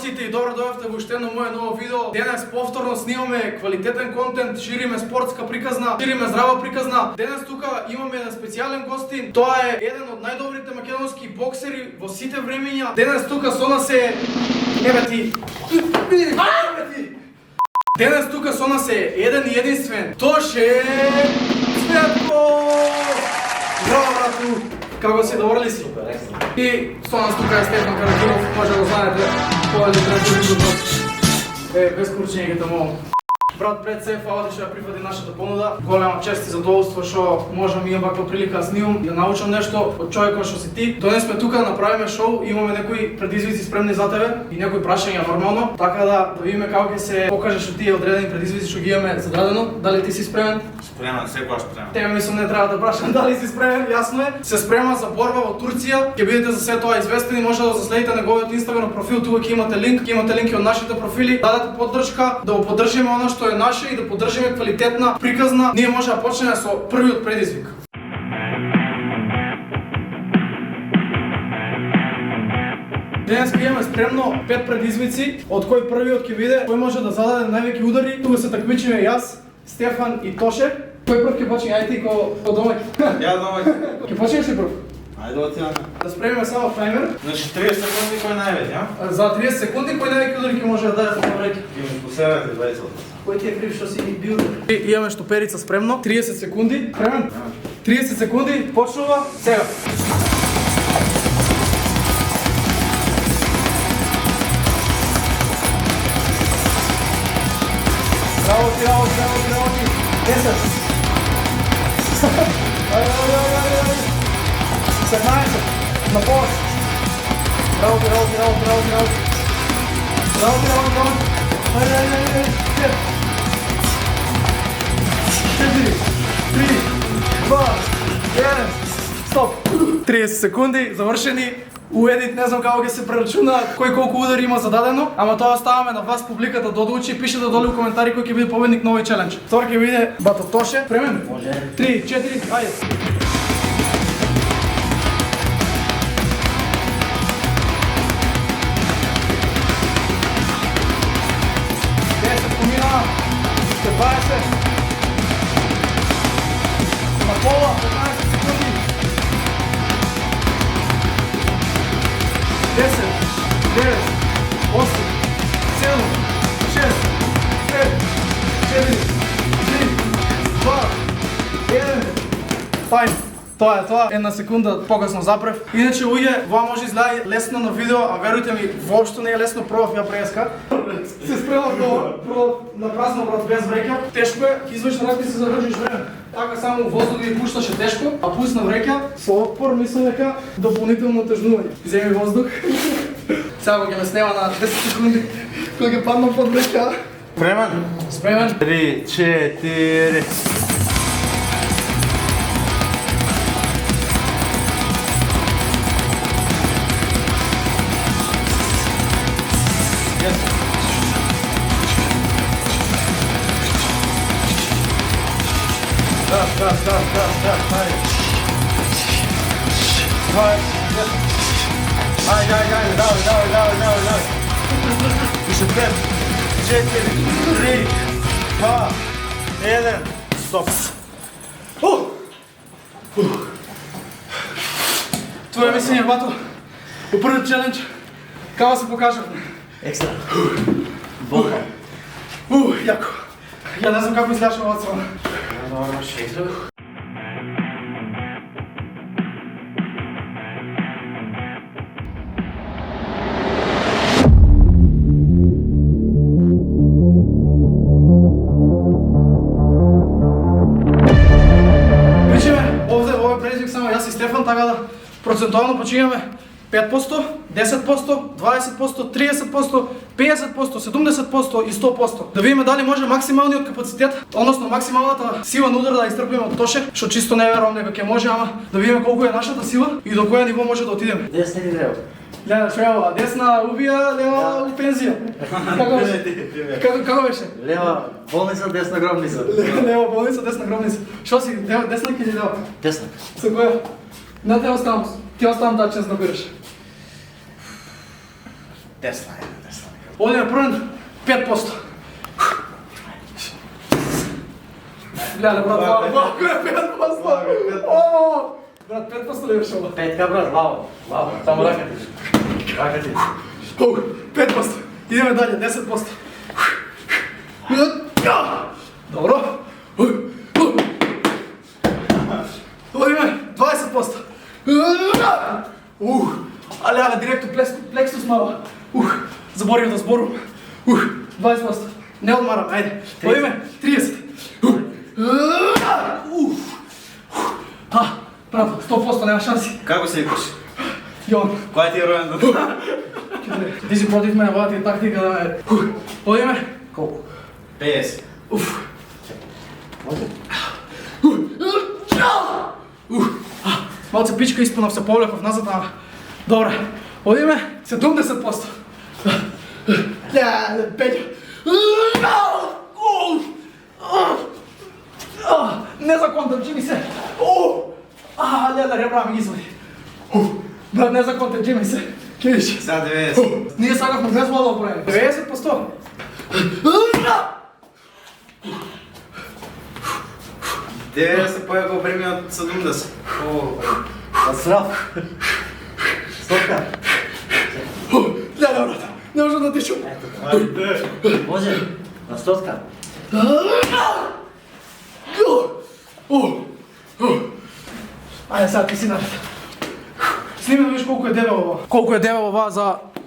сите и добро дојавте во уште едно мое ново видео. Денес повторно снимаме квалитетен контент, шириме спортска приказна, шириме здрава приказна. Денес тука имаме еден специјален гостин. Тоа е еден од најдобрите македонски боксери во сите времења. Денес тука со нас е Денес тука со нас е еден и единствен Тоше Цветков! Здраво, брату! Како си, добро ли си? И со нас тука е Стефан Каракинов, може да знаете, кој е тренер без курчењето му. Брат, пред се, фала ти што ја прифати нашата понуда. Голема чест и задоволство што можам имам ваква прилика да снимам и да научам нешто од човекот што си ти. Донес сме тука да направиме шоу, имаме некои предизвици спремни за тебе и некои прашања нормално, така да видиме како ќе се покажеш од тие одредени предизвици што ги имаме зададено. Дали ти си спремен? Спремен, секогаш спремен. Тебе мислам не треба да прашам дали си спремен, јасно е. Се спрема за борба во Турција. Ќе бидете за се тоа известени, може да заследите неговиот Инстаграм профил, тука ќе имате линки од нашите профили. Дадете поддршка, да го поддржиме она што е наше и да поддржиме квалитетна приказна. Ние може да почнеме со првиот предизвик. Денес имаме спремно 5 предизвици, од кој првиот ќе биде кој може да зададе највеќе удари. Тука се такмичиме јас, Стефан и Тоше. Кој прв ќе почне? Ајде ти ко домаќин. Ја домаќин. Ќе почнеш ли прв? Ајде отидеме. Да спремиме само таймер. Значи 30 секунди кој највеќе, а? За 30 секунди кој највеќе удари ќе може да даде по навреќе. Имам по себе 20. Кој ти е крив што си бил? Имаме штоперица спремно. 30 секунди. Спремен? 30 секунди. Почнува сега. Браво ти. 10. 17. На пост. Браво ти. Ајде. 4, 3, 2, 1, стоп. 30 секунди, завршени. У едит не знам како ќе се прерачуна кој колку удари има зададено, ама тоа оставаме на вас публиката да одлучи. Пишете долу у коментари кој ќе биде победник на овој челендж. Втор ќе биде Бато Тоше. Премен? Може. 3, 4, ајде. На пола, 15 секунди. 10, 9, 8, 7, 6, 5, 4, 3, 2, 1. Тајм. Тоа е тоа. Една секунда покасно запрев. Иначе луѓе, ова може изгледа лесно на видео, а верујте ми, воопшто не е лесно. Пробав ја преска. Се спремав прво на празно, брат, без вреќа. Тешко е, ќе извадиш рака и се задржиш време. Така само воздух ги пушташе тешко, а пусна вреќа со отпор, мислам дека дополнително тежнување. Земи воздух. Сега ќе ме снема на 10 секунди кога ќе паднам под вреќа. Спремен? Спремен? 3, 4. Газ, Ајде, давай. Пише 5, 4, 3, 2, 1, стоп. Твое мислење, Бато, во првиот челендж, како се покажавме? Екстра. Болка. Јако. Ја не знам како изгледаше ова црна. Добро, екстра. Овој предизвик само јас и Стефан, така да процентуално почињаме 5%, 10%, 20%, 30%, 50%, 70% и 100%. Да видиме дали може максималниот капацитет, односно максималната сила на удар да истрпиме од Тоше, што чисто не верувам дека ќе може, ама да видиме колку е нашата сила и до која ниво може да отидеме. Десна или лево? Лева, шева, десна убија, лева у пензија. Како беше? Лева болница, десна гробница. Лева болница, десна гробница. Што си, десна или лева? Десна. Со која? Не те оставам. Ти оставам да чест да бираш. Десна е, десна е. Овде е првен 5%. Гледа, брат, малко е 5%. О, брат, 5% ли решава? Петка, брат, лаво. Лаво, само ракати. Ракати. 5%. Идеме далje, 10%. Добро. Одиме, 20%. Але, директно плексус мала. Заборив да зборувам. 20%. Не одмарам, ајде. Одиме, 30%. Брат, 100% нема шанси. Како се викаш? Јован. Кој ти е роен да? Ти си против мене, ваа ти е тактика да ме... Одиме? Колку? 50. Малце пичка испунав се, повлеков назад, ама... Добре, одиме 70%. Петја. Не законтам, Джими се. Леле, ребра ми ги извади. Брат, не законтам, Джими се. Ке видиш? За 90. Ние сакавме без вода да правиме. 90%. Де се појако премија од 70. Здрав. Стопка. Леле, брат, не можам да дишам. Може? На стотка. Ајде сега ти си наред. Сними да видиш колку е дебело ова. Колку е дебело ова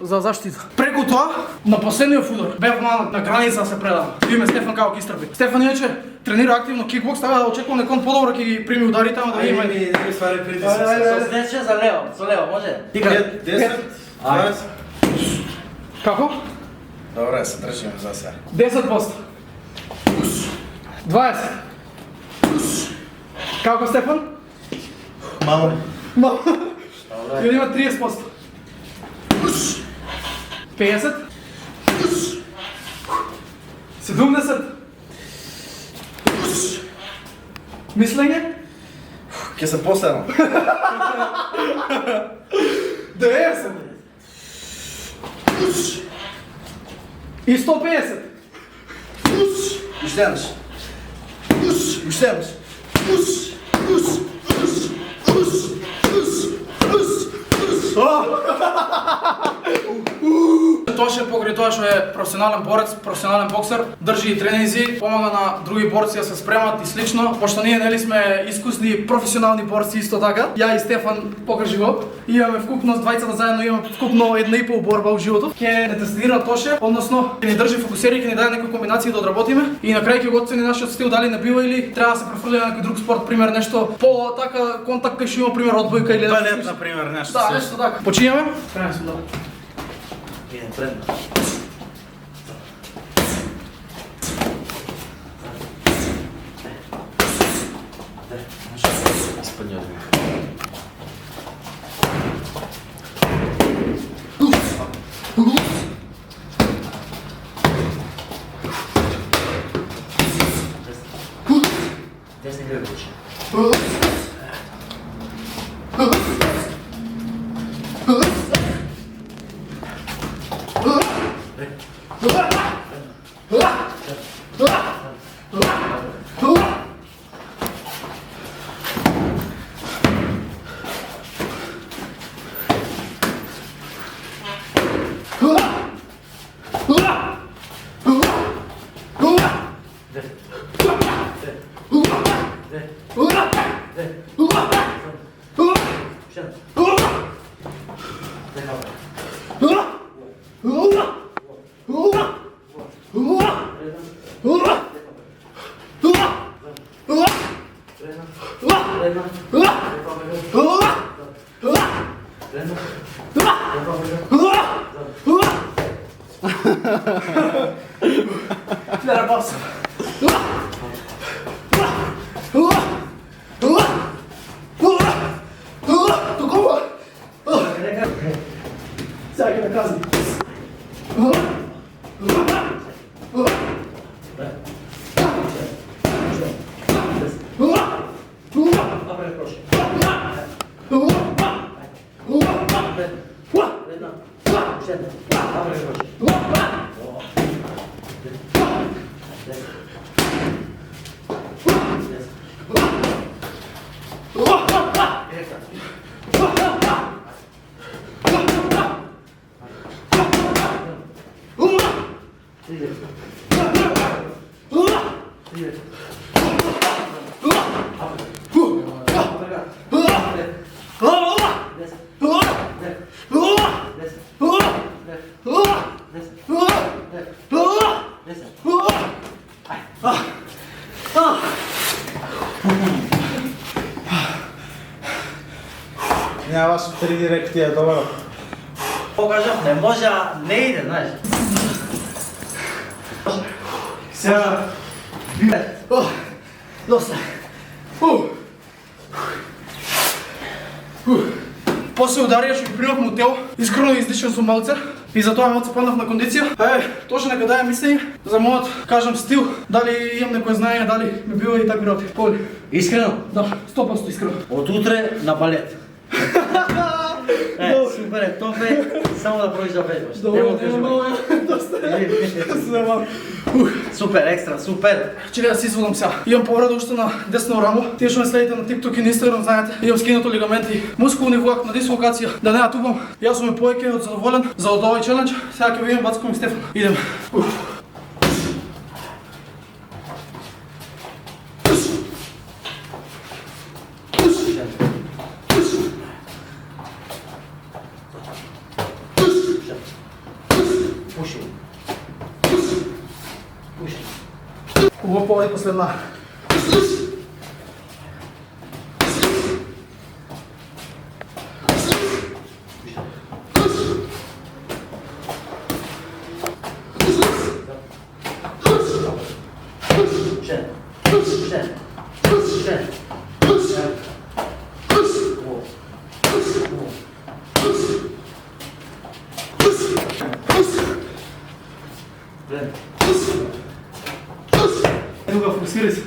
за заштита. Преку тоа, на последниот удар, бев малку на граница да се предам. Видиме Стефан како ќе истрпи. Стефан иначе тренира активно кикбокс, така да очекувам некон подобро ќе ги прими ударите, ама да има Ајде ми ствари притисок. Со десче за лево, со лево, може? Тика. 10. 20. Како? Добре, се држиме за сега. 10%. 20. Како Стефан? Мамо. Или има 30%. 50. 70. Мислење? Ке се посерам. 90. И 150. Уште еднаш. Уште еднаш. Тоше покрај тоа што е професионален борец, професионален боксер, држи и тренинзи, помага на други борци да се спремат и слично. Пошто ние нели сме искусни професионални борци исто така. Ја и Стефан, покажи го. Имаме вкупно двајцата заедно, имаме вкупно 1,5 борба во животот. Ќе не тестира Тоше, односно ќе ни држи фокусери, ќе ни даде некои комбинации да одработиме и на крај ќе го оцени нашиот стил дали не бива или треба да се префрли на некој друг спорт, пример нешто по така контакт кај што има пример одбојка или Балет, например, нешто. Да, нешто така. Почињаме? Кренем сум добро. Идем предно. Исподњот ми. Десни гребучи. Лера паса. Токова. Сега ќе наказни. една. Уште една. Добре, може. Няма вас три директи е добро. Покажав, не може, не иде, знаеш. Сега Доста. после ударија што ги примав мотел, искрено излишен сум малце и затоа малце паднав на кондиција. Точно нека даја мислење за мојот, кажам, стил, дали имам некој знаење, дали ми бива и такви работи. Коли? Искрено? Да, 100% искрено. Од утре на балет. Супер е, топ е, само да проиш да бежбаш. Супер, екстра, супер. Чекай да се изводам сега. Имам повреда уште на десно рамо. Тие што ме следите на TikTok и на Instagram знаете. Имам скинато лигаменти и мускулни влак на дислокација. Да не натупам. Јас сум повеќе од задоволен за овој челендж. Сега ќе видиме бацкам и Стефан. Идеме. Пуши. Пуши. Убаво повеќе последна. Друга фокусири се.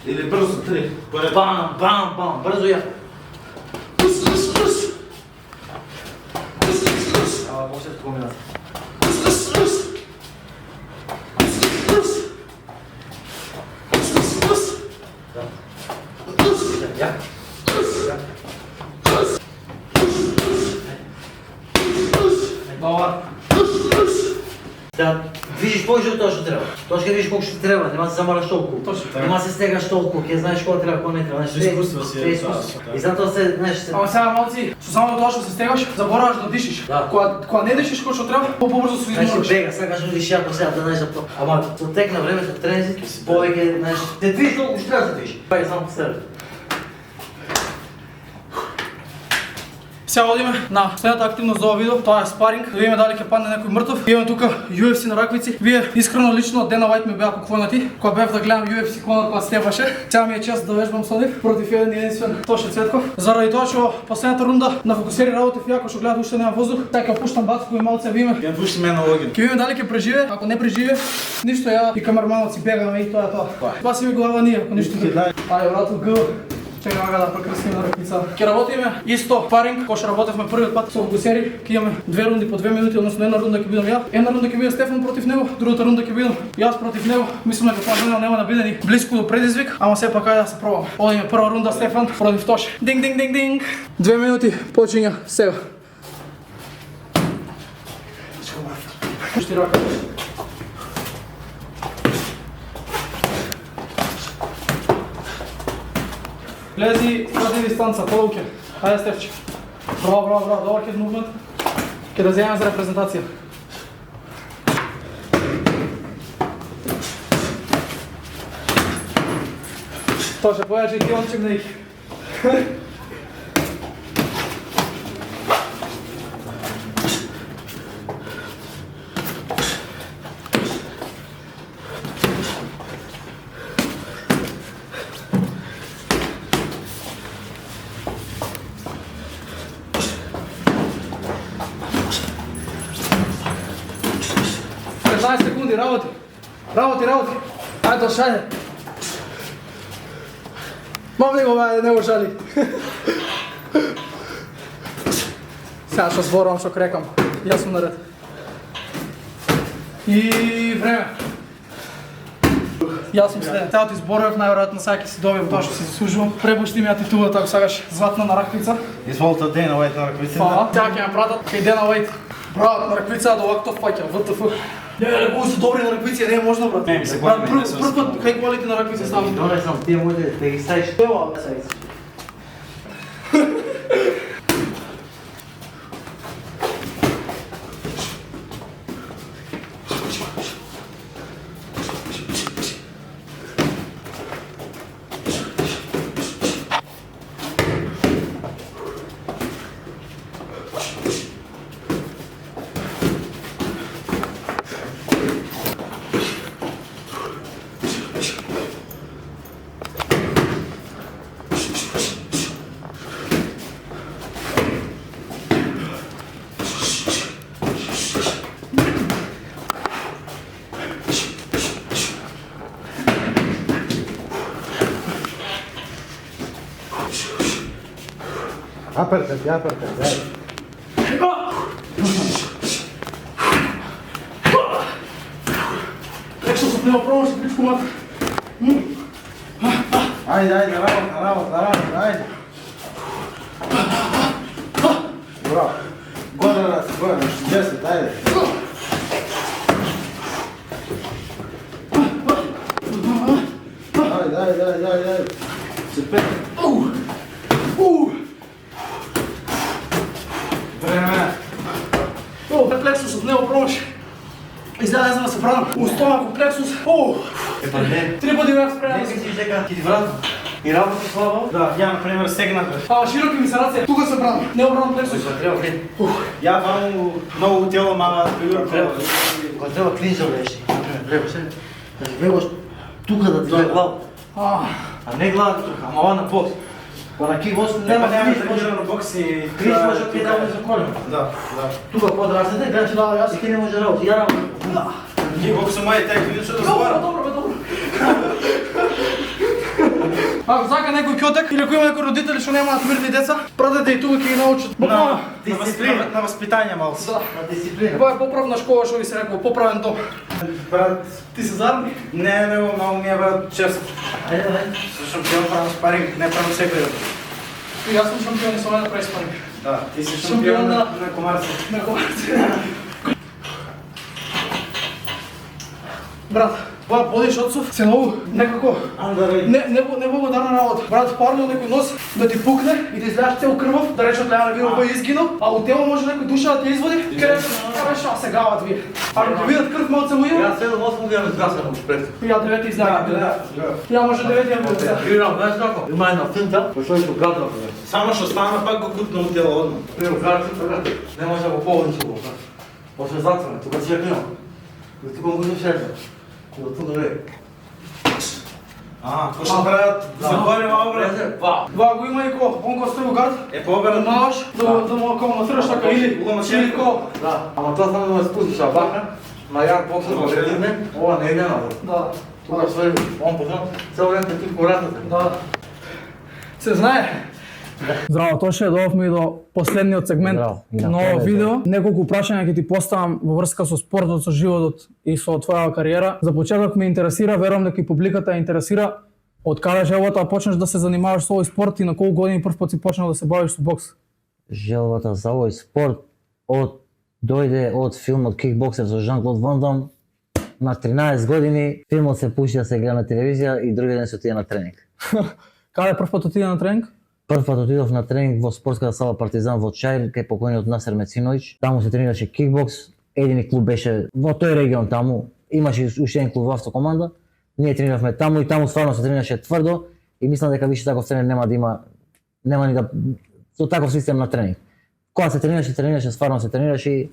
Или брзо, три. Бам, бам, бам, брзо ја. Ама после комбинација. Ја. Добар. Да видиш повеќе од тоа што треба. Тоа ќе видиш колку што треба, нема да се замараш толку. Точно така. Нема да се стегаш толку, ќе знаеш кога треба, кога не треба. Знаеш, Искуство си е тоа. И затоа се, знаеш, се... Ама сега малци, со само тоа што се стегаш, забораваш да дишиш. Да. Кога не дишиш кој што треба, побрзо се Знаеш, измориш. бега, сакаш да дишиш јако сега, да знаеш да... Ама со тек на времето, трензит, повеќе, знаеш, те движиш толку што треба да движиш. Пај само по себе. Сега одиме на следната активност за ова видео, тоа е спаринг, да видиме дали ќе падне некој мртов. Имаме тука UFC на раквици. Вие искрено лично од Дена Вајт ме беа поквонати, кога бев да гледам UFC кога степаше. Сега ми е чест да вежбам со нив против еден единствен Тоше Цветков. Заради тоа што последната рунда на фокусери работев јако што гледат уште нема воздух, така ќе пуштам бацко и малце видиме. Ќе пушти мене логин. Ќе видиме дали ќе преживее, ако не преживее, ништо ја и камерманот си бегаме и тоа е тоа. Тоа си ми глава ние, ако ништо не. Ајде брато, гл. Чекай мага да прекрстим на ракница. Ќе работиме исто паринг, кој што работевме првиот пат со фокусери. Ќе имаме 2 рунди по 2 минути, односно една рунда ќе бидам ја, една рунда ќе биде Стефан против него, другата рунда ќе бидам јас против него. Мислам дека тоа нема да биде ни блиску до предизвик, ама сепак ајде да се пробаме. Одиме прва рунда Стефан против Тоше. Динг динг динг динг. 2 минути почиња сега. Пушти рака. Лези, вади дистанца, полуке. Ајде Стефче. Браво, браво, браво, добар хед мувмент. Ке да земеме за репрезентација. Тоше, појаче и ти ончек на их. 15 секунди, работи. Работи. Ајде, шајде. Мам не го шали. Сега што зборувам, што крекам. Јас сум наред. И време. Јас сум следен. Тео ти зборував, најверојатно сега ќе си добијам тоа што си заслужувам. Препушти ми ја титулата, ако сакаш златна на раквица. Изволите Дена Уајт на раквицата. Сега ќе ме пратат кај Дена Уајт. Брат, на раквица до вак топ паќа, ВТФ. Не, кои се добри на раквици, не е можно, брат. Не, ми се Брат, години, не се прв пат кај колите на раквици ставам. Добре сам, тие моите да ги ставиш. Ева, Апертет, ајде. Што се нема пробаш, пичку мат. Ајде, работа, ајде. Браво. Година, 10, ајде. Ајде. Супер. Време. Плексусот не го пробаш. Изгледа не знам да се правам. У стомаку плексус. Епа не. 3 пати бях спремен. Не си дека ти вратно. И работа слабо. Да, ја например сегнат. Широки ми се раце. Тука се правам. Не го правам плексус. Кога треба клин. Ја бам многу тело, мама, Кога треба клин се влеши. Треба се. Да си бегаш тука да ти бе глава. А не глава тука, ама ова на бокс. Кога на кикбокс нема да клин, може тренирам бокс и клин може да ти дава за колено. Да. Тука подразните, гледаш да јас и ти не може да работи. Ја работам. Кикбокс мај тај клин што да Добро, збора. добро. Ако сака некој кјотек или ако има некои родители што немаат мирни деца, пратете и тука ќе ги научат. Буквално. На воспитање малку. Да. На дисциплина. Ова е поправна школа што ви се рекол, поправен дом. Брат, Ти се зарни? не, малку ми е брат, чест. Ајде. Со шампион правам спаринг, не правам секој. И јас сум шампион и со мене прави спаринг. Да, ти си Шампион шампион на- на комарци. На комарци. Брат, ова бодиш одсов се многу некако неблагодарна работа. Брат, парно некој нос да ти пукне и да изгледаш цел крвав, да речат леа на вино кој е изгинал, а од тело може некој душа да ти изводи, каде шо се гават вие. Ако ти видат крв малце му има, Јас 7-8 години изгасам пред. ја 9 изнаја. Ја може 9 ја бил. Играм, знаеш како? Има една финта, кој што е гадна. Само што стана пак го кутна у тело одма. Прво карти, не може да го поводиш го. После затворен, тука си ја климам. И тука му се шерда. Кога ту да Пошто брат, заборива обрат. Ва го има и ко, он го стои гард. Е поберат. Мааш, да му ако матраш така или ко. Да, ама тоа само да ме спустиш, а бака, на јак боксер го редивне, ова не иде надолу. Да. Тука стои, он познал, цел време ти коратата. Да. Се знае. Здраво, Тоше, дојавме и до последниот сегмент Здраво, и на на тебе, овој видео. Неколку прашања ќе ти поставам во врска со спортот, со животот и со твојава кариера. За почеток ме интересира, верувам дека и публиката ја интересира, од каде желбата почнеш да се занимаваш со овој спорт и на колку години прв пат си почнал да се бавиш со бокс? Желбата за овој спорт дојде од филмот Кикбоксер со Жан-Клод Ван Дам. На 13 години филмот се пушти да се гледа на телевизија и други ден се отиде на тренинг. Каде прв пат отиде на тренинг? Прв пат отидов на тренинг во спортската сала Партизан во Чаир, кај покојниот Насер Мециновиќ. Таму се тренираше кикбокс. Едини клуб беше во тој регион таму. Имаше уште еден клуб во автокоманда. Ние трениравме таму и таму стварно се тренираше тврдо и мислам дека више таков тренер нема да има, нема ни да со таков систем на тренинг. Кога се тренираше, стварно се тренираше и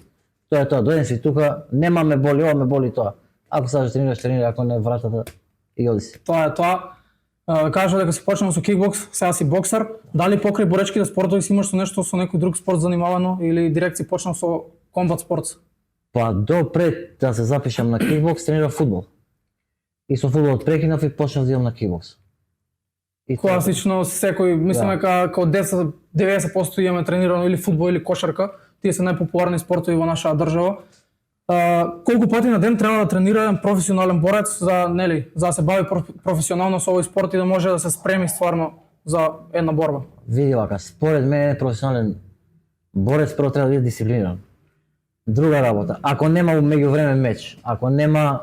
тоа е тоа. Дојден си тука, нема ме боли ова, ме боли тоа. Ако сакаш тренираш, тренирај, ако не вратата и оди си. Тоа е тоа. Кажа дека си почнал со кикбокс, сега си боксер. Дали покрај боречките спортови си имаш со нешто со некој друг спорт занимавано или директ си почнал со комбат спорт? Па до пред да се запишам на кикбокс тренирав фудбал. И со фудбалот прекинав и почнав да идам на кикбокс. И тоа- Класично секој, мислиме како деца 90% имаме тренирано или фудбал или кошарка, тие се најпопуларни спортови во нашата држава. Колку пати на ден треба да тренира еден професионален борец за да се бави професионално со овој спорт и да може да се спреми стварно за една борба? Види вака, според мене професионален борец прво треба да биде дисциплиниран. Друга работа, ако нема меѓувреме меч, ако нема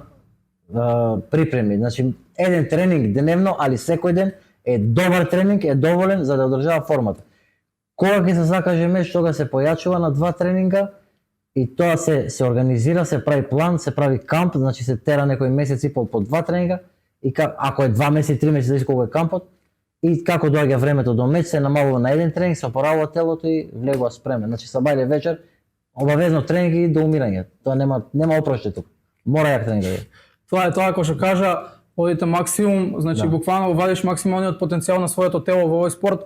припреми, значи еден тренинг дневно, али секој ден е добар тренинг, е доволен за да одржава формата. Кога ќе се закаже меч, тога се појачува на 2 тренинга и тоа се организира, се прави план, се прави камп, значи се тера некој месец и пол по 2 тренинга и ако е 2 месеци, 3 месеци, зависи колку е кампот, и како доаѓа времето до меч, се намалува на еден тренинг, се опоравува телото и влегува спремен. Значи саба или вечер, обавезно тренинг и до умирање. Тоа нема опроште тук. Мора јак тренинг да е. Тоа е тоа како што кажа, одите максимум, значи буквално вадиш максималниот потенцијал на своето тело во овој спорт.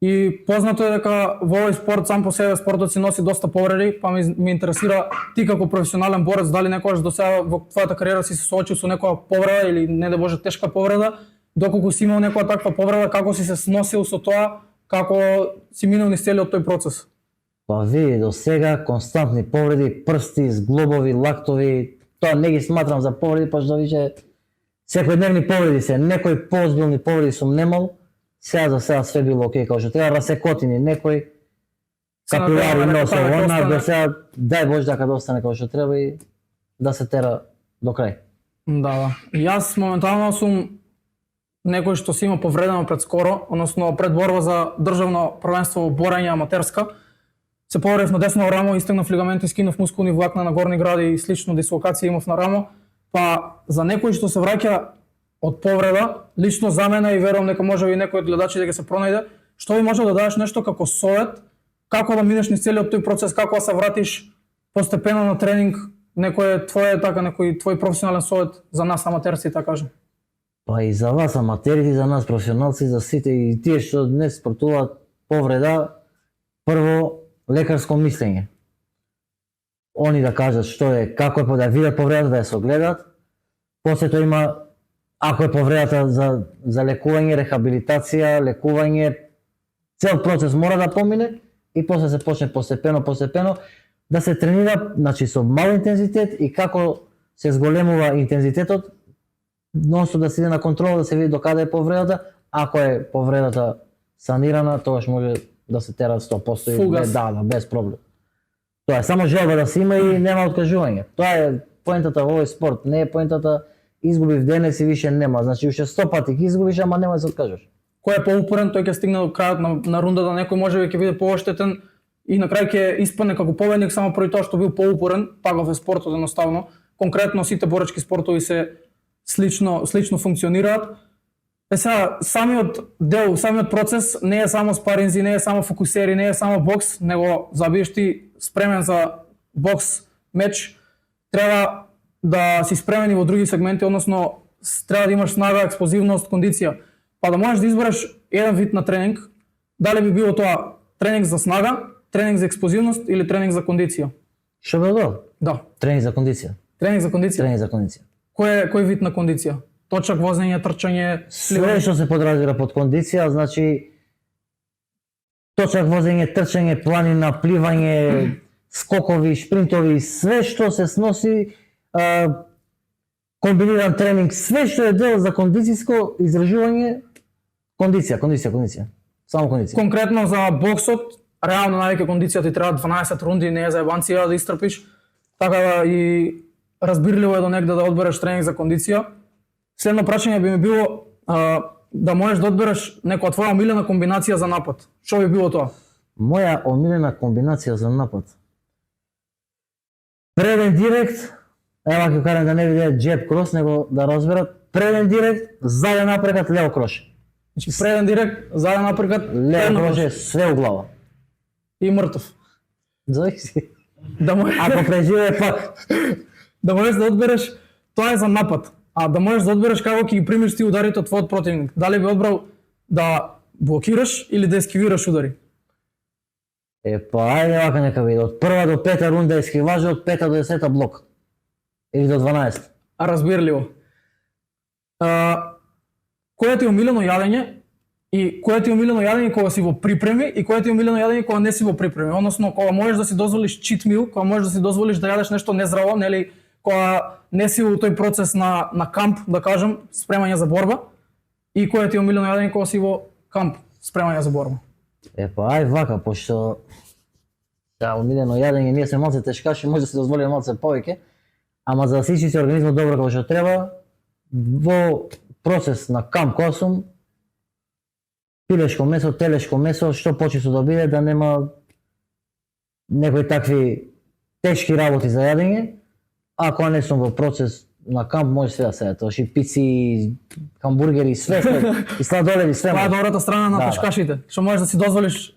И познато е дека во овој спорт сам по себе спортот си носи доста повреди, па ми интересира ти како професионален борец дали некогаш до сега во твојата кариера си се соочил со некоја повреда или не да боже тешка повреда, доколку си имал некоја таква повреда, како си се сносил со тоа, како си минал низ целиот тој процес? Па види, до сега константни повреди, прсти, зглобови, лактови, тоа не ги сматрам за повреди, па што више секојдневни повреди се, некои поозбилни повреди сум немал, сега за сега све било окей, како што треба, расекотини некој, капилари носо, до сега дај Боже дека да остане како што треба и да се тера до крај. Да. Јас моментално сум некој што си има повредено пред скоро, односно пред борба за државно првенство во борање аматерска. Се повредив на десно рамо, истегнав лигаменти, скинав мускулни влакна на горни гради и слично дислокација имав на рамо. Па за некој што се враќа од повреда, лично за мене и верувам дека може и некој од гледачите ќе се пронајде, што би можел да дадеш нешто како совет, како да минеш низ целиот тој процес, како да се вратиш постепено на тренинг, некој твој професионален совет за нас аматерци, така кажам. Па и за вас аматерите, за нас професионалци, за сите и тие што днес спортуваат повреда, прво лекарско мислење. Они да кажат што е, како е, да видат повредата, да ја согледаат. После тоа има, ако е повредата за лекување, рехабилитација, лекување, цел процес мора да помине и после се почне постепено да се тренира, значи со мал интензитет и како се зголемува интензитетот, нонсто да се иде на контрола, да се види до каде е повредата. Ако е повредата санирана, тогаш може да се тера 100% и без проблем. Тоа е само желба да се има и нема откажување. Тоа е поентата во овој спорт, не е поентата изгубив денес и више нема. Значи уште 100 пати ќе изгубиш, ама нема да се откажеш. Кој е поупорен, тој ќе стигне до крајот на рундата, некој можеби ќе биде пооштетен и на крај ќе испадне како победник само поради тоа што бил поупорен. Таков е спортот едноставно. Конкретно сите боречки спортови се слично функционираат. Сега, самиот процес не е само спаринзи, не е само фокусери, не е само бокс, него за да бидеш ти спремен за бокс меч, треба да си спремен и во други сегменти, односно треба да имаш снага, експлозивност, кондиција. Па да можеш да избереш еден вид на тренинг, дали би било тоа тренинг за снага, тренинг за експлозивност или тренинг за кондиција? Што бе тоа? Да. Тренинг за кондиција. Тренинг за кондиција. Тренинг за кондиција. Кој вид на кондиција? Точак возење, трчање, Све што се подразбира под кондиција, значи точак возење, трчање, планина, пливање, скокови, шпринтови, све што се сноси комбиниран тренинг, све што е дел за кондицијско изражување, кондиција. Само кондиција. Конкретно за боксот, реално највеќе кондиција ти треба 12 рунди, не е за ебанција да истрпиш, така да и разбирливо е до негде да одбереш тренинг за кондиција. Следно прашање би ми било да можеш да одбереш некоја твоја омилена комбинација за напад. Што би било тоа? Моја омилена комбинација за напад. Преден директ, ева ќе кажам да не виде джеб крос, него да разберат, преден директ, заден напрекат, лево крош. Значи преден директ, заден напрекат, Лево крош е све у глава. и мртов. Зависи. Да можеш Ако преживее пак. да можеш да одбереш, тоа е за напад. А да можеш да одбереш како ќе ги примиш ти ударите од твојот противник. Дали би одбрал да блокираш или да ескивираш удари? Па ајде вака нека види, од прва до пета рунда ескиважа, од пета до 10 блок. Или до 12. Разбирливо. Која ти е омилено јадење и која ти е омилено јадење кога си во припреми и која ти е омилено јадење кога не си во припреми, односно кога можеш да си дозволиш cheat meal, кога можеш да си дозволиш да јадеш нешто нездраво, нели, кога не си во тој процес на камп, да кажем, спремање за борба, и која ти е омилено јадење кога си во камп, спремање за борба. Па ај вака, пошто омилено јадење, ние сме малце тешкаши, може да се дозволиме малце повеќе, ама за да се исчисти организмот добро како што треба, во процес на камп кога сум, пилешко месо, телешко месо, што почисто да биде, да нема некои такви тешки работи за јадење, а кога не сум во процес на камп, може све да се јаде, и пици, хамбургери, све, и сладоледи, све. Това е добрата страна на тешкашите, што можеш да си дозволиш,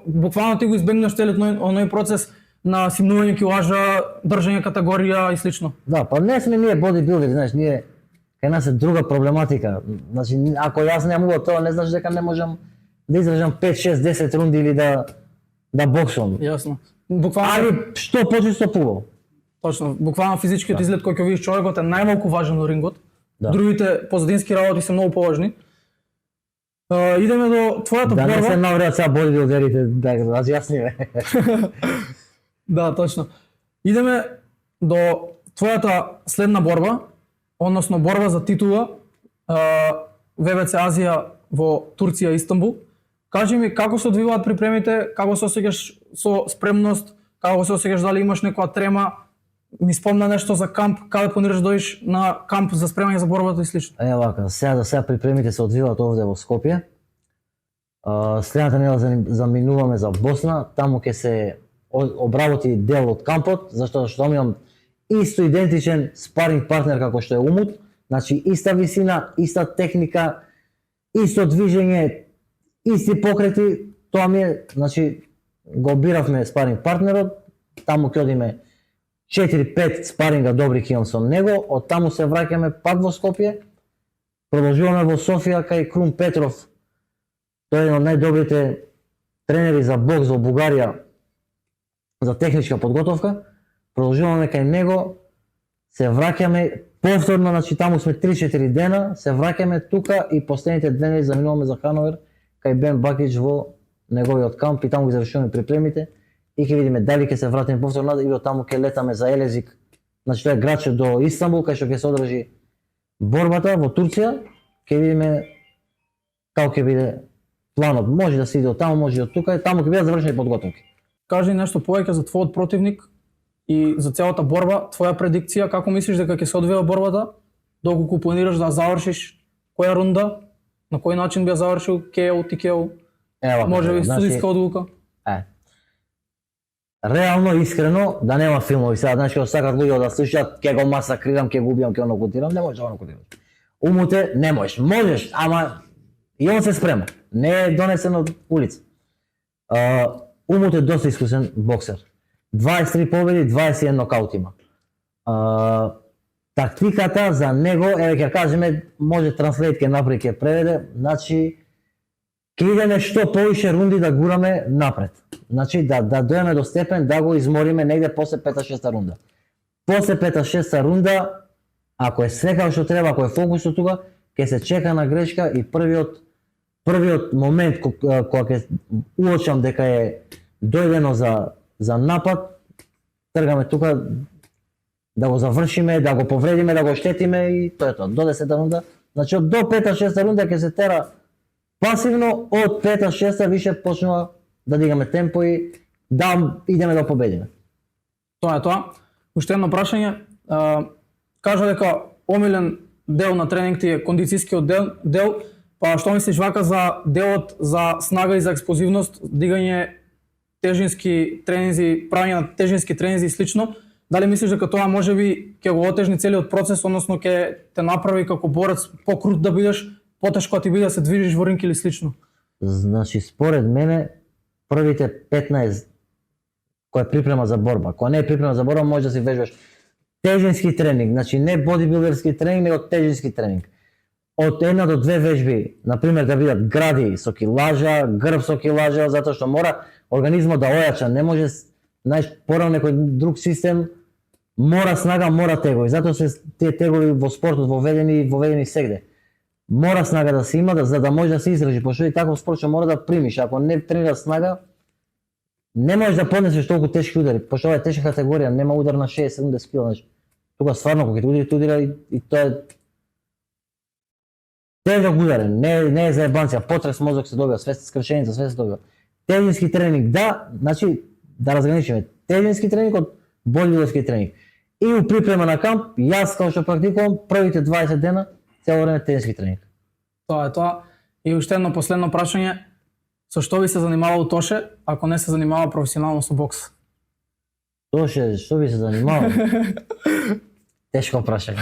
буквално ти го избегнеш целиот оној процес на симнување килажа, држање категорија и слично. Да, па не сме ние бодибилдери, знаеш, ние кај нас е друга проблематика. Значи, ако јас не мога тоа, не значи дека не можам да издржам 5, 6, 10 рунди или да боксувам. Јасно. Буквално Али што почисто пубаво. точно, буквално физичкиот изглед кој ќе видиш човекот е најмалку важен на рингот. Да. Другите позадински работи се многу поважни. Идеме до твојата борба. Да не се навреат сега бодибилдерите, да разјасниме. Да, точно. Идеме до твојата следна борба, односно борба за титула ВБЦ Азија во Турција, Истанбул. Кажи ми како се одвиваат припремите, како се осеќаш со спремност, како се осеќаш, дали имаш некоја трема, ми спомна нешто за камп, каде планираш да дојдеш на камп за спремање за борбата и слично. Вака, сега припремите се одвиваат овде во Скопје. Следната недела заминуваме за Босна, таму ќе се обработи дел од кампот, зашто имам исто идентичен спаринг партнер како што е Умут, значи иста висина, иста техника, исто движење, исти покрети, тоа ми е, значи го биравме спаринг партнерот, таму ќе одиме 4-5 спаринга добри ќе имам со него, од таму се враќаме пак во Скопје, продолжуваме во Софија кај Крум Петров, тој е еден од најдобрите тренери за бокс во Бугарија за техничка подготовка, продолжуваме кај него, се враќаме повторно, значи таму сме 3-4 дена, се враќаме тука и последните дни заминуваме за Хановер кај Бен Бакич во неговиот камп и таму ги завршуваме припремите и ќе видиме дали ќе се вратиме повторно или од таму ќе летаме за Елезик, значи тоа е градче до Истанбул кај што ќе се одржи борбата во Турција, ќе видиме како ќе биде планот. Може да се иде од таму, може и од тука, и таму ќе бидат завршени подготовки. Кажи нешто повеќе за твојот противник и за целата борба, твоја предикција, како мислиш дека ќе се одвива борбата, доколку планираш да завршиш која рунда, на кој начин би ја завршил, KO, TKO, може би судиска одлука? Реално, искрено, да нема филмови сега, знаеш, кога сакат луѓе да слушаат, ќе го масакрирам, ќе го убијам, ќе го нокаутирам, не можеш да го нокаутираш. Умуте, не можеш, ама и он се спрема, не е донесен од улица. Умут е доста искусен боксер. 23 победи, 21 нокаут има. Тактиката за него, еве ќе кажеме, може транслейт ќе направи, ќе преведе, значи ќе идеме што повише рунди да гураме напред. Значи да дојдеме до степен да го измориме негде после 5-6 рунда. После 5-6 рунда, ако е све како што треба, ако е фокусот тука, ќе се чека на грешка и првиот момент кога ќе уочам дека е дојдено за напад, тргаме тука да го завршиме, да го повредиме, да го штетиме и тоа е тоа. До 10 рунда, значи до 5-6 рунда ќе се тера пасивно, од 5-6 више почнува да дигаме темпо и да идеме да победиме. Тоа е тоа. Уште едно прашање. Кажа дека омилен дел на тренинг ти е кондицијскиот дел, па што мислиш вака за делот за снага и за експлозивност, дигање тежински тренинзи, правење на тежински тренинзи и слично? Дали мислиш дека тоа можеби ќе го отежни целиот процес, односно ќе те направи како борец покрут да бидеш, потешко ти биде да се движиш во ринг или слично? Значи, според мене, првите 15 која е припрема за борба, која не е припрема за борба, може да си вежбаш тежински тренинг, значи не бодибилдерски тренинг, него тежински тренинг. од 1 до 2 вежби, например да бидат гради со килажа, грб со килажа, затоа што мора организмот да ојача, не може, знаеш, порано некој друг систем, мора снага, мора тегови, затоа се тие тегови во спортот воведени сегде. Мора снага да се има, за да може да се издржи, пошто и таков спорт што мора да примиш, ако не тренира снага, не можеш да поднесеш толку тешки удари, пошто ова е тешка категорија, нема удар на 60-70 кг, знаеш. Тука стварно кога ќе удира и тоа е тежок удар, не е за ебанција, потрес мозок се добива, скршеница, све се добива. Тежински тренинг, да, значи да разграничиме тежински тренинг од бодибилдерски тренинг. И у припрема на камп, јас како што практикувам, првите 20 дена цело време тежински тренинг. Тоа е тоа. И уште едно последно прашање, со што би се занимавал Тоше, ако не се занимава професионално со бокс? Тоше, што би се занимавал? Тешко прашање.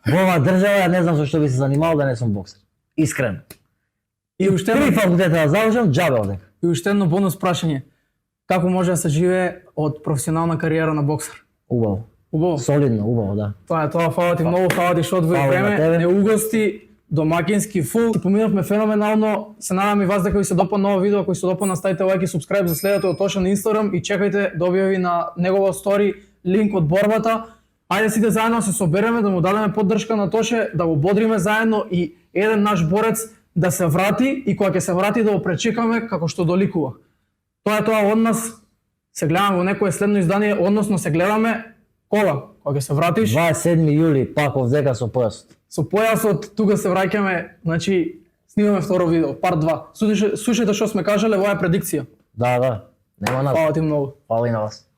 Во оваа држава ја не знам со што би се занимавал да не сум боксер. Искрено. И уште Три едно, факултета да завршам, џабе одек. и уште едно бонус прашање. Како може да се живее од професионална кариера на боксер? Убаво. Убаво. Солидно, убаво, да. Тоа е тоа, фала ти многу, фала ти што одвои Фала на време, тебе. не угости, домакински, фул. Поминавме феноменално, се надам и вас дека ви се допадна ова видео, ако ви се допадна ставите лайк и субскрайб, за следете од Тоша на Инстаграм и чекајте да објави на негова стори линк од борбата. Ајде сите заедно се собереме, да му дадеме поддршка на Тоше, да го бодриме заедно и еден наш борец да се врати и кога ќе се врати да го пречекаме како што доликува. Тоа е тоа од нас. Се гледаме во некое следно издание, односно се гледаме кога? Кога ќе се вратиш? 27 јули, пак овдека со појасот. Со појасот, тука се враќаме, значи снимаме второ видео, парт 2. Слушајте што сме кажале, ова е предикција. Да, нема надо. Фала ти многу. Фала и на вас.